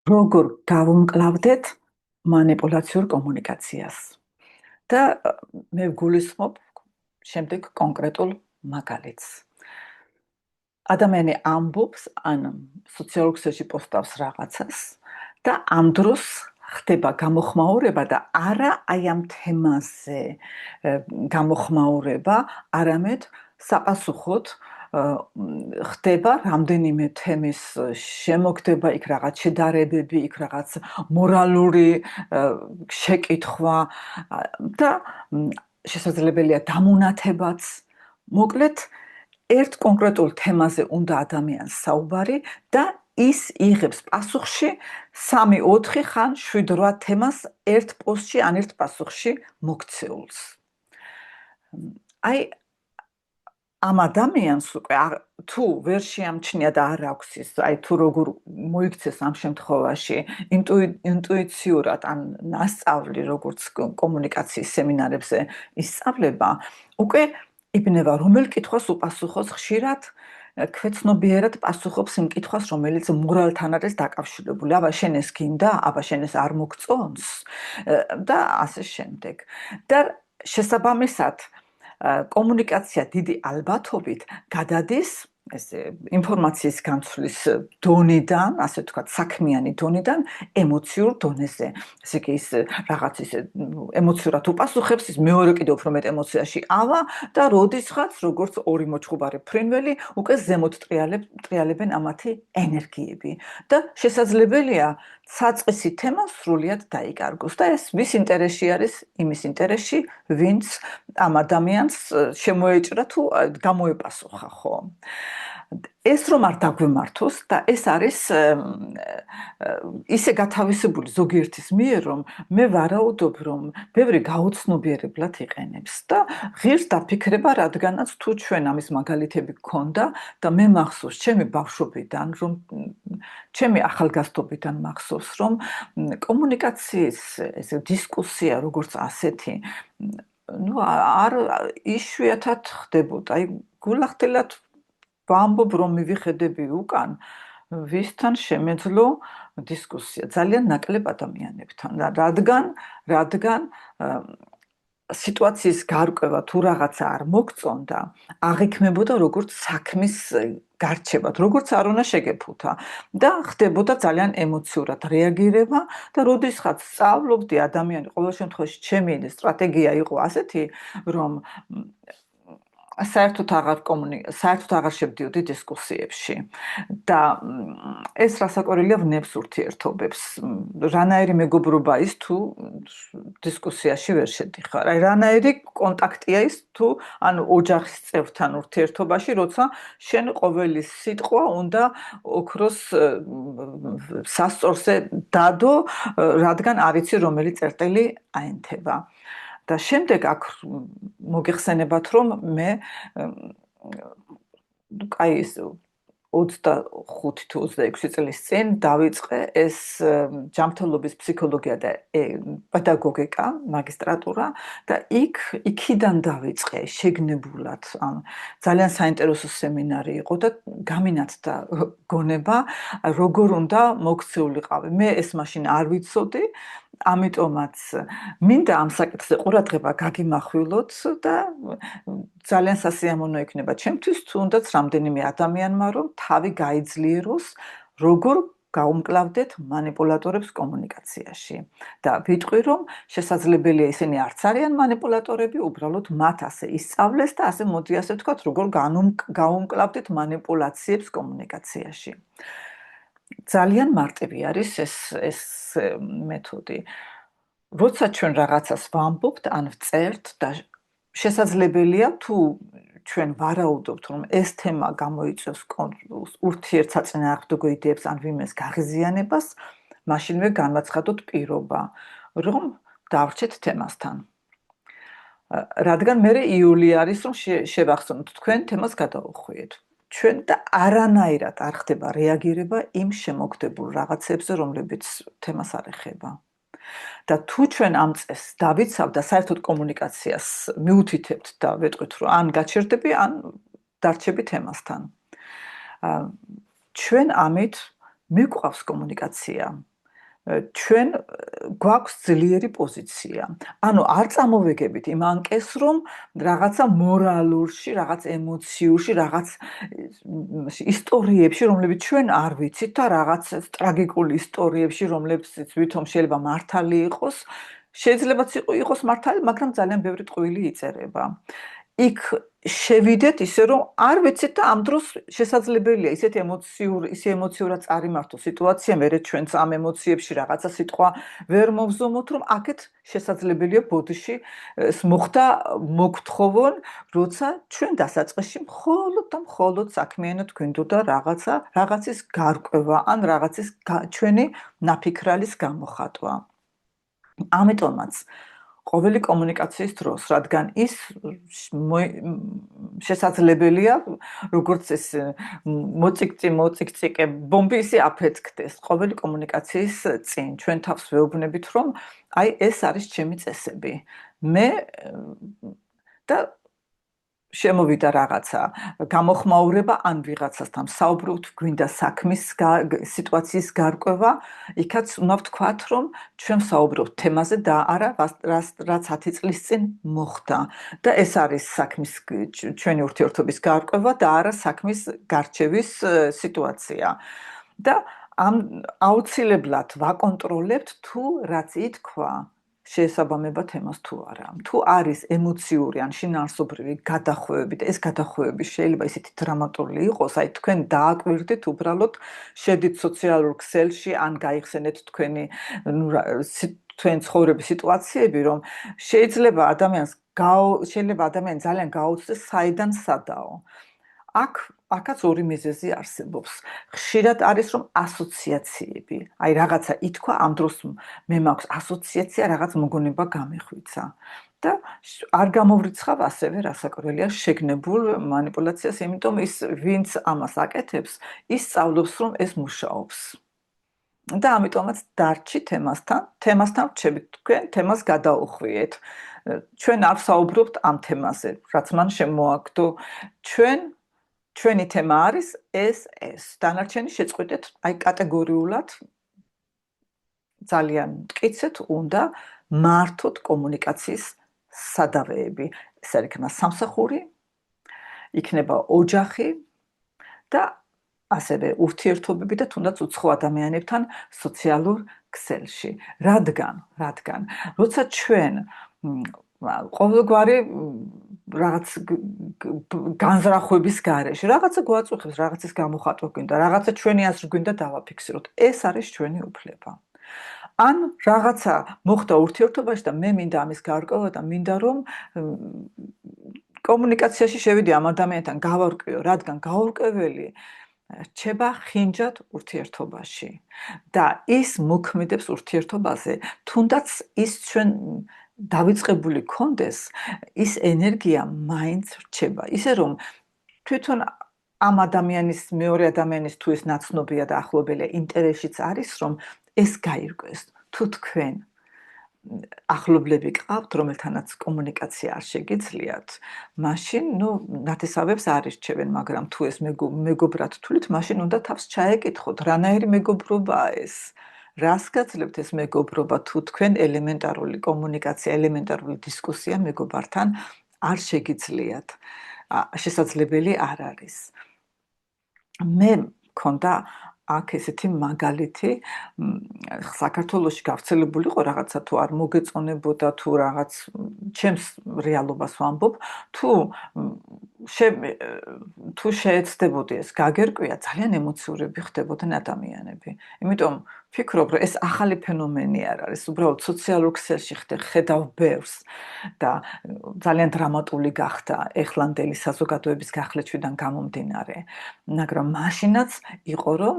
როგორ გავუმკლავდეთ манипуляციურ კომუნიკაციას. და მე გულისხმობ შემდეგ კონკრეტულ მაგალითს. ადამიანი ამბობს ან სოციალურ ქსელში პოსტავს რაღაცას და ამ დროს ხდება გამოხმაურება და არა აი ამ თემაზე გამოხმაურება, არამედ საპასუხოდ ხდება რამდენიმე თემის შემოგდება, იქ რაღაც შედარებები, იქ რაღაც მორალური შეკითხვა და შესაძლებელია დამონათებაც. მოკლედ, ერთ კონკრეტულ თემაზე უნდა ადამიანს საუბარი და ის იღებს პასუხში 3-4 ხან 7-8 თემას ერთ პოსტში ან ერთ პასუხში მოქცეულს. აი ამ ადამიანს უკვე თუ ვერ შეამჩნია და არ აქვს ის, აი თუ როგორ მოიქცეს ამ შემთხვევაში ინტუიციურად ან ნასწავლი, როგორც კომუნიკაციის სემინარებზე ისწავლება, უკვე იბნება რომელ კითხვას უპასუხოს. ხშირად ქვეცნობიერად პასუხობს იმ კითხვას, რომელიც მორალთან არის დაკავშირებული. აბა შენ ეს გინდა, აბა შენ ეს არ მოგწონს და ასე შემდეგ. და შესაბამისად კომუნიკაცია დიდი ალბათობით გადადის ინფორმაციის განცვლის დონიდან, ასე ვთქვათ, საქმიანი დონიდან ემოციურ დონეზე. ესე იგი ის რაღაც ისე ემოციურად უპასუხებს, ის მეორე კიდევ უფრო მეტ ემოციაში ავა და როდისღაც როგორც ორი მოჩხუბარი ფრინველი უკვე ზემოთ ტრიალებენ ამათი ენერგიები და შესაძლებელია საწყისი თემა სრულიად დაიკარგოს და ეს ვის ინტერესში არის? იმის ინტერესში, ვინც ამ ადამიანს შემოეჭრა თუ გამოეპასუხა, ხო? ეს რომ არ დაგვემართოს და ეს არის ისე გათავისებული ზოგიერთის მიერ, რომ მე ვარაუდობ, რომ ბევრი გაუცნობიერებლად იყენებს და ღირს დაფიქრება, რადგანაც თუ ჩვენ ამის მაგალითები გქონდა და მე მახსოვს ჩემი ბავშვობიდან, რომ ჩემი ახალგაზრდობიდან მახსოვს, რომ კომუნიკაციის ეს დისკუსია როგორც ასეთი, არ იშვიათად ხდებოდა. აი გულახდილად ვამბობ, რომ მივიხედები უკან, ვისთან შემეძლო დისკუსია, ძალიან ნაკლებ ადამიანებთან, რადგან სიტუაციის გარკვევა თუ რაღაცა არ მოგწონდა, აღიქმებოდა როგორც საქმის გარჩევად, როგორც არ უნდა შეგეფუთა და ხდებოდა ძალიან ემოციურად რეაგირება და როდესაც სწავლობდი ადამიანი, ყოველ შემთხვევაში ჩემი სტრატეგია იყო ასეთი, რომ საერთოდ აღარ შევდიოდი დისკუსიებში და ეს რასაკვირველია ვნებს ურთიერთობებს. რანაირი მეგობრობა ის თუ დისკუსიაში ვერ შედიხარ. აი რანაირი კონტაქტია ის თუ ანუ ოჯახის წევრთან ურთიერთობაში, როცა შენ ყოველი სიტყვა უნდა ოქროს სასწორზე დადო, რადგან არ იცი რომელი წერტილი აენთება. და შემდეგ აქ მოგეხსენებათ, რომ მე აი ეს 25 თუ 26 წლის წინ დავიწყე ეს ჯანმრთელობის ფსიქოლოგია და პედაგოგიკა, მაგისტრატურა და იქიდან დავიწყე შეგნებულად. ძალიან საინტერესო სემინარი იყო და გამინათდა გონება, როგორ უნდა მოქცეულიყავი. მე ეს მაშინ არ ვიცოდი, ამიტომაც მინდა ამ საკითხზე ყურადღება გაგიმახვილოთ და ძალიან სასიამოვნო იქნება ჩემთვის, თუნდაც რამდენიმე ადამიანმა, რომ თავი გაიძლიეროს, როგორ გაუმკლავდეთ манипуляტორებს კომუნიკაციაში. და ვიტყვი, რომ შესაძლებელია ისინი არც არიან манипуляტორები, უბრალოდ მათ ასე ისწავლეს და ასე მოდი ასე ვთქვათ, როგორ გაუმკლავდეთ манипуляციებს კომუნიკაციაში. ძალიან მარტივი არის ეს მეთოდი. როცა ჩვენ რაღაცას ვამბობთ ან ვწერთ და შესაძლებელია თუ ჩვენ ვარაუდობთ, რომ ეს თემა გამოიწვევს ურთიერთსაწინააღმდეგო იდეებს ან ვინმეს გაღიზიანებას, მაშინვე განვაცხადოთ პირობა, რომ დავრჩეთ თემასთან. რადგან მე იული არის, რომ შევახსენოთ თქვენ თემას გადაუხვიეთ. ჩვენ და არანაირად არ ხდება რეაგირება იმ შემოგდებულ რაღაცებზე, რომლებიც თემას არ ეხება. და თუ ჩვენ ამ წესს დავიცავ და საერთოდ კომუნიკაციას მიუთითებთ და ვეტყვით, რომ ან გაჩერდები, ან დარჩები თემასთან. ჩვენ ამით მიგვყავს კომუნიკაცია. ჩვენ გვაქვს ძლიერი პოზიცია. ანუ არ წამოვეგებით იმ ანკეს, რომ რაღაცა მორალურში, რაღაც ემოციურში, რაღაც ისტორიებში, რომლებიც ჩვენ არ ვიცით და რაღაც ტრაგიკული ისტორიებში, რომლებიც ვითომ შეიძლება მართალი იყოს, შეიძლებაც იყოს მართალი, მაგრამ ძალიან ბევრი ტყუილი იწერება. იქ შევიდეთ ისე რომ არ ვიცით და ამ დროს შესაძლებელია ისეთი ემოციურად წარიმართო სიტუაცია, მერე ჩვენც ამ ემოციებში რაღაცა სიტყვა ვერ მოვზომოთ, რომ აქეთ შესაძლებელია ბოდიში მოხდა მოგთხოვონ, როცა ჩვენ დასაწყისში მხოლოდ და მხოლოდ საქმიანად გვინდოდა რაღაცის გარკვევა ან რაღაცის ჩვენი ნაფიქრალის გამოხატვა. ამიტომაც ყოველი კომუნიკაციის დროს, რადგან ის შესაძლებელია, როგორც ეს მოციქციკე ბომბი ისე აფეთქდეს, ყოველი კომუნიკაციის წინ ჩვენ თავს ვეუბნებით, რომ აი ეს არის ჩემი წესები. მე და შემოვიდა რაღაცა გამოხმაურება ან ვიღაცასთან საუბრობთ, გვინდა საქმის სიტუაციის გარკვევა, იქაც უნდა ვთქვათ, რომ ჩვენ საუბრობთ თემაზე და არა რაც 10 წლის წინ მოხდა და ეს არის საქმის ჩვენი ურთიერთობის გარკვევა და არა საქმის გარჩევის სიტუაცია. და ამ აუცილებლად ვაკონტროლებთ თუ რაც ითქვა შეესაბამება თემას თუ არა. თუ არის ემოციური ან შინაარსობრივი გადახვევები და ეს გადახვევები შეიძლება ისეთი დრამატული იყოს, აი თქვენ დააკვირდით უბრალოდ შედით სოციალურ ქსელში ან გაიხსენეთ თქვენი თქვენ ცხოვრების სიტუაციები, რომ შეიძლება ადამიანი ძალიან გაუცდეს საიდან სადაო. აქაც ორი მიზეზი არსებობს. ხშირად არის რომ ასოციაციები, აი რაღაცა ითქვა, ამ დროს მე მაქვს ასოციაცია, რაღაც მოგონება გამეხვიცა. და არ გამოვრიცხავ ასევე რასაკვირველია შეგნებულ манипуляციას, იმიტომ ის ვინც ამას აკეთებს, ის სწავლობს რომ ეს მუშაობს. და ამიტომაც დარჩი თემასთან რჩებით თქვენ, თემას გადაუხვიეთ. ჩვენ არ ვსაუბრობთ ამ თემაზე, რაც მან შემოაგდო. ჩვენი თემა არის ეს. დანარჩენი შეწყვეტეთ აი კატეგორიულად ძალიან მტკიცეთ, უნდა მართოთ კომუნიკაციის სადავეები. ეს არ იქნება სამსახური, იქნება ოჯახი და ასევე ურთიერთობები და თუნდაც უცხო ადამიანებთან სოციალურ ქსელში. რადგან როცა ჩვენ ყოველგვარი რაღაც განზრახვების გარეშე, რაღაცა გვაწუხებს, რაღაცის გამოხატვა გვინდა, რაღაცა ჩვენი აზრი გვინდა დავაფიქსიროთ. ეს არის ჩვენი უფლება. ან რაღაცა მოხდა ურთიერთობაში და მე მინდა ამის გარკვევა და მინდა რომ კომუნიკაციაში შევიდე ამ ადამიანთან გავარკვიო, რადგან გაურკვეველი რჩება ხინჯად ურთიერთობაში და ის მოქმედებს ურთიერთობაზე, თუნდაც ის ჩვენ დავიწყებული კონდეს, ის ენერგია მაინც რჩება. ისე რომ თვითონ ამ ადამიანის მეორე ადამიანის თუ ეს ნაცნობია და ახლობელია ინტერესიც არის რომ ეს გაირკვეს. თუ თქვენ ახლობლები გყავთ, რომელთანაც კომუნიკაცია არ შეგიძლიათ, მაშინ ნათესავებს არ ირჩევენ, მაგრამ თუ ეს მეგობრად თვლით, მაშინ უნდა თავს ჩაეკითხოთ, რანაირი მეგობრობაა ეს. რას გაძლევთ ეს მეგობრობა, თუ თქვენ ელემენტარული კომუნიკაცია, ელემენტარული დისკუსია მეგობართან არ შეგიძლიათ. შესაძლებელი არ არის. მე მქონდა აქ ესეთი მაგალითი, საქართველოში გავრცელებული იყო რაღაცა თუ არ მოგეწონებოდა, თუ რაღაც ჩემს რეალობას ვამბობ, თუ შეეცდებოდი ეს გაგერკვია, ძალიან ემოციურები ხდებოდნენ ადამიანები. იმიტომ ვფიქრობ, რომ ეს ახალი ფენომენი არ არის, უბრალოდ სოციალურ ქსელში ხედავ ბევრს და ძალიან დრამატული გახდა ეხლანდელი საზოგადოების გახლეჩვიდან გამომდინარე. მაგრამ მაშინაც იყო რომ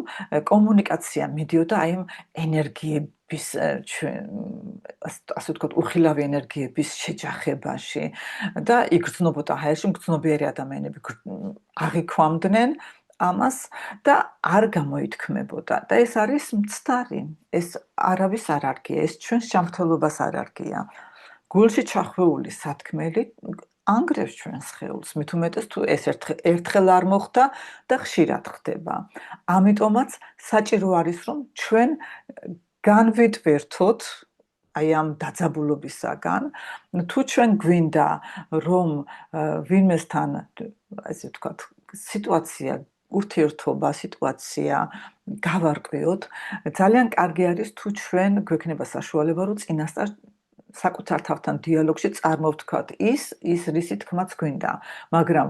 კომუნიკაცია მიდიოდა აი ამ ენერგიების ასე ვთქვათ, უხილავი ენერგიების შეჯახებაში და იგრძნობოდა ჰაერში მგრძნობიერი ადამიანები აღიქვამდნენ ამას და არ გამოითქმებოდა და ეს არის მცდარი, ეს არავის არ არგია, ეს ჩვენს ჯანმრთელობას არ არგია. გულში ჩახვეული სათქმელი ანგრევს ჩვენს სხეულს, მით უმეტეს თუ ეს ერთხელ არ მოხდა და ხშირად ხდება. ამიტომაც საჭირო არის რომ ჩვენ განვიტვირთოთ აი ამ დაძაბულობისაგან, თუ ჩვენ გვინდა რომ ვინმესთან ასე ვთქვათ, სიტუაცია ურთიერთობა, სიტუაცია გავარკვიოთ, ძალიან კარგი არის თუ ჩვენ გვექნება საშუალება რომ წინასწარ საკუთარ თავთან დიალოგში წარმოვთქვათ ის რისი თქმაც გვინდა, მაგრამ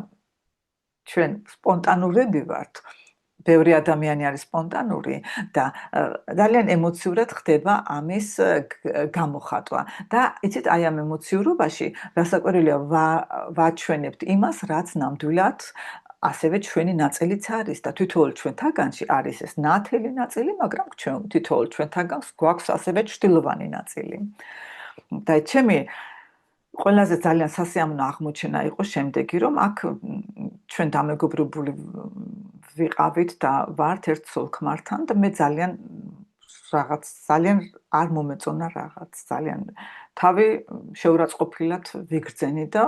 ჩვენ სპონტანურები ვართ. ბევრი ადამიანი არის სპონტანური და ძალიან ემოციურად ხდება ამის გამოხატვა და იცით აი ამ ემოციურობაში რასაკვირველია ვაჩვენებთ იმას რაც ნამდვილად ასევე ჩვენი ნაწილიც არის და თითოეულ ჩვენთაგანში არის ეს ნათელი ნაწილი, მაგრამ თითოეულ ჩვენთაგანს გვაქვს ასევე ჭრილოვანი ნაწილი. და ჩემი ყველაზე ძალიან სასიამოვნო აღმოჩენა იყო შემდეგი, რომ აქ ჩვენ დამეგობრებული ვიყავით და ვართ ერთ სულქმართან და მე ძალიან არ მომეწონა რაღაც, ძალიან თავი შეურაცხყოფილად ვიგრძენი და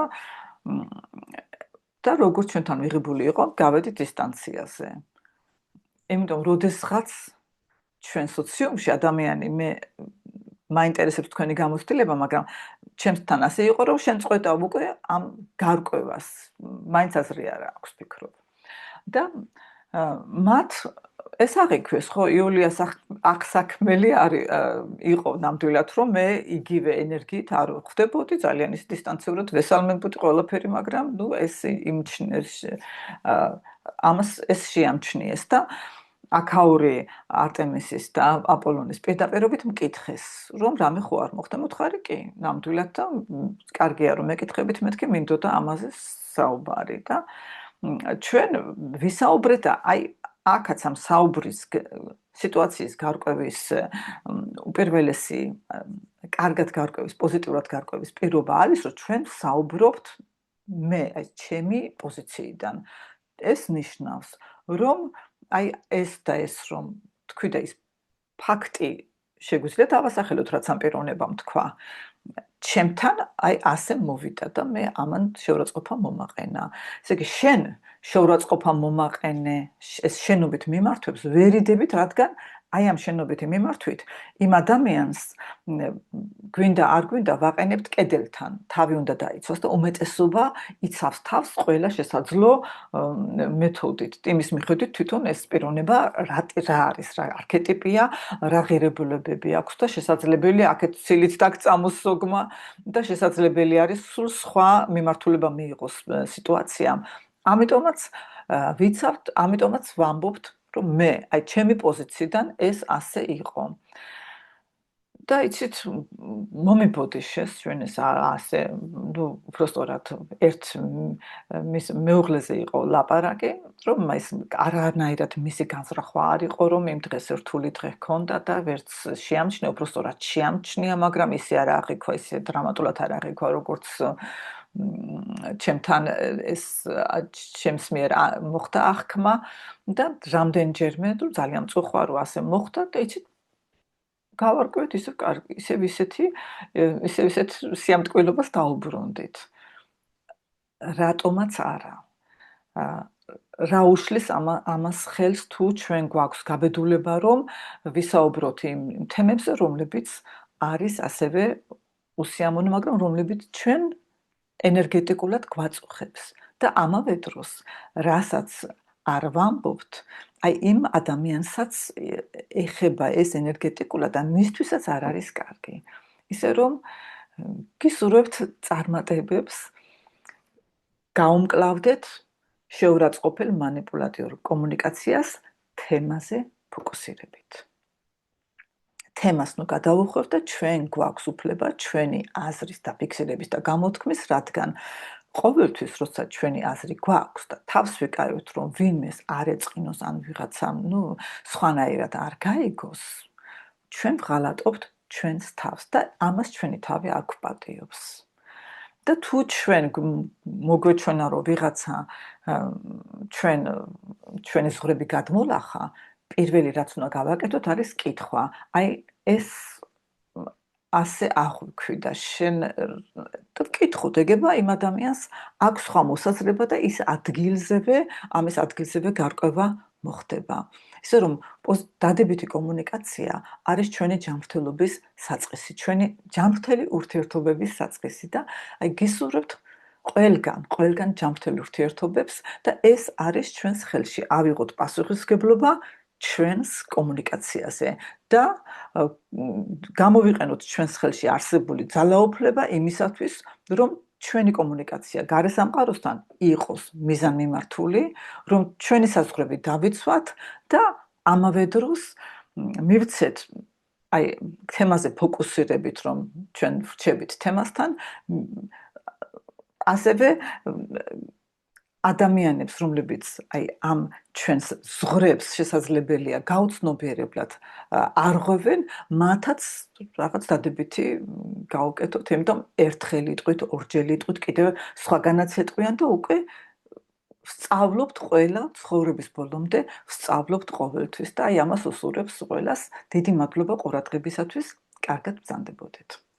როგორც ჩვენთან მიღებული იყო, გავედით დისტანციაზე. იმიტომ როდესღაც ჩვენ სოციუმში ადამიანი მაინტერესებს თქვენი გამოცდილება, მაგრამ ჩემთან ასე იყო, რომ შენ წყვეტავ უკვე ამ გარკვევას, მაინც აზრი არ აქვს ფიქრობ. და მათ ეს აღიქვეს, ხო, იულიას აღსაქმელი იყო ნამდვილად, რომ მე იგივე ენერგიით არ ხვდებოდი, ძალიან ის დისტანციურად ვესალმებოდი ყველაფერი, მაგრამ ეს ამას ეს შეამჩნიეს და აქაური არტემისის და აპოლონის პირდაპირობით მკითხეს, რომ რამე ხო არ მოხდა, მოთხარი კი, ნამდვილად და კარგია რომ მეკითხებით, მეთქი მინდოდა ამაზე საუბარი და ჩვენ ვისაუბრეთ და აი აქაც ამ საუბრის სიტუაციის გარკვევის უპირველესი კარგად გარკვევის, პოზიტიურად გარკვევის პირობა არის, რომ ჩვენ საუბრობთ მე აი ჩემი პოზიციიდან. ეს ნიშნავს, რომ აი ეს და ეს რომ თქვი და ის ფაქტი შეგვიძლია დავასახელოთ, რაც ამ პიროვნებამ თქვა. ჩემთან აი ასე მოვიდა და მე ამან შეურაცხყოფა მომაყენა. ესე იგი შენ შეურაცხყოფა მომაყენე, ეს შენობით მიმართვებს ვერიდებით, რადგან აი ამ შენობითი მიმართვით იმ ადამიანს გვინდა არ გვინდა ვაყენებთ კედელთან, თავი უნდა დაიცვას და უმეტესობა იცავს თავს ყველა შესაძლო მეთოდით. იმის მიხედვით თვითონ ეს პიროვნება რა არის, რა არქეტიპია, რა ღირებულებები აქვს და შესაძლებელია აქეთ ცილით დაგწამოს ზოგმა და შესაძლებელი არის სულ სხვა მიმართულება მიიღოს სიტუაციამ. ამიტომაც ვიცავთ, ამიტომაც ვამბობთ, რომ მე აი ჩემი პოზიციიდან ეს ასე იყო. და იცით, მომიბოდიშეს ჩვენ ეს ასე, უბრალოდ ერთ მის მეუღლეზე იყო ლაპარაკი, რომ ის არანაირად მისი განზრახვა არ იყო, რომ იმ დღეს რთული დღე ჰქონდა და ვერც შეამჩნია, უბრალოდ შეამჩნია, მაგრამ ისე არ აღიქვა, ისე დრამატულად არ აღიქვა, როგორც ჩემთან ეს ჩემს მიერ მოხდა აღქმა და რამდენჯერმე ძალიან მწუხვა რომ ასე მოხდა და იცით გავარკვევთ ისე კარგი, ისეთ სიამტკბილობას დაუბრუნდით. რატომაც არა. რა უშლის ამას ხელს თუ ჩვენ გვაქვს გაბედულება რომ ვისაუბროთ იმ თემებზე, რომლებიც არის ასევე უსიამოვნო, მაგრამ რომლებიც ჩვენ ენერგეტიკულად გვაწუხებს და ამავე დროს რასაც არ ვამბობთ, აი იმ ადამიანსაც ეხება ეს ენერგეტიკულად და მისთვისაც არ არის კარგი. ისე რომ გისურვებთ წარმატებებს, გაუმკლავდეთ შეურაცხყოფელ მანიპულატიურ კომუნიკაციას თემაზე ფოკუსირებით. თემას გადავუხვევთ და ჩვენ გვაქვს უფლება ჩვენი აზრის დაფიქსირების და გამოთქმის, რადგან ყოველთვის როცა ჩვენი აზრი გვაქვს და თავს ვიკავებთ რომ ვინმეს არ ეწყინოს ან ვიღაცამ სხვანაირად არ გაიგოს, ჩვენ ვღალატობთ ჩვენს თავს და ამას ჩვენი თავი არ გვპატიობს. და თუ ჩვენ მოგვეჩვენა რომ ვიღაცა ჩვენი ზღვრები გადმოლახა, პირველი რაც უნდა გავაკეთოთ არის კითხვა. აი ეს ასე აღვიქვი და შენ ვკითხოთ, ეგება იმ ადამიანს აქვს სხვა მოსაზრება და ის ამის ადგილზევე გარკვევა მოხდება. ისე რომ დადებითი კომუნიკაცია არის ჩვენი ჯანმრთელობის საწყისი, ჩვენი ჯანმრთელი ურთიერთობების საწყისი და აი გისურვებთ ყველგან ჯანმრთელ ურთიერთობებს და ეს არის ჩვენს ხელში. ავიღოთ პასუხისმგებლობა ჩვენს კომუნიკაციაზე და გამოვიყენოთ ჩვენს ხელში არსებული ძალაუფლება იმისათვის, რომ ჩვენი კომუნიკაცია გარესამყაროსთან იყოს მიზანმიმართული, რომ ჩვენი საზღვრები დავიცვათ და ამავე დროს მივცეთ აი თემაზე ფოკუსირებით, რომ ჩვენ ვრჩებით თემასთან, ასევე ადამიანებს, რომლებიც აი ამ ჩვენს ზღვრებს შესაძლებელია გაუცნობიერებლად არღვევენ, მათაც რაღაც დადებითი გავუკეთოთ, იმიტომ ერთხელ იტყვით, ორჯერ იტყვით, კიდევ სხვაგანაც ეტყვიან და უკვე ვსწავლობთ ყველა ცხოვრების ბოლომდე, ვსწავლობთ ყოველთვის და აი ამას უსურვებს ყველას. დიდი მადლობა ყურადღებისათვის. კარგად ბრძანდებოდეთ.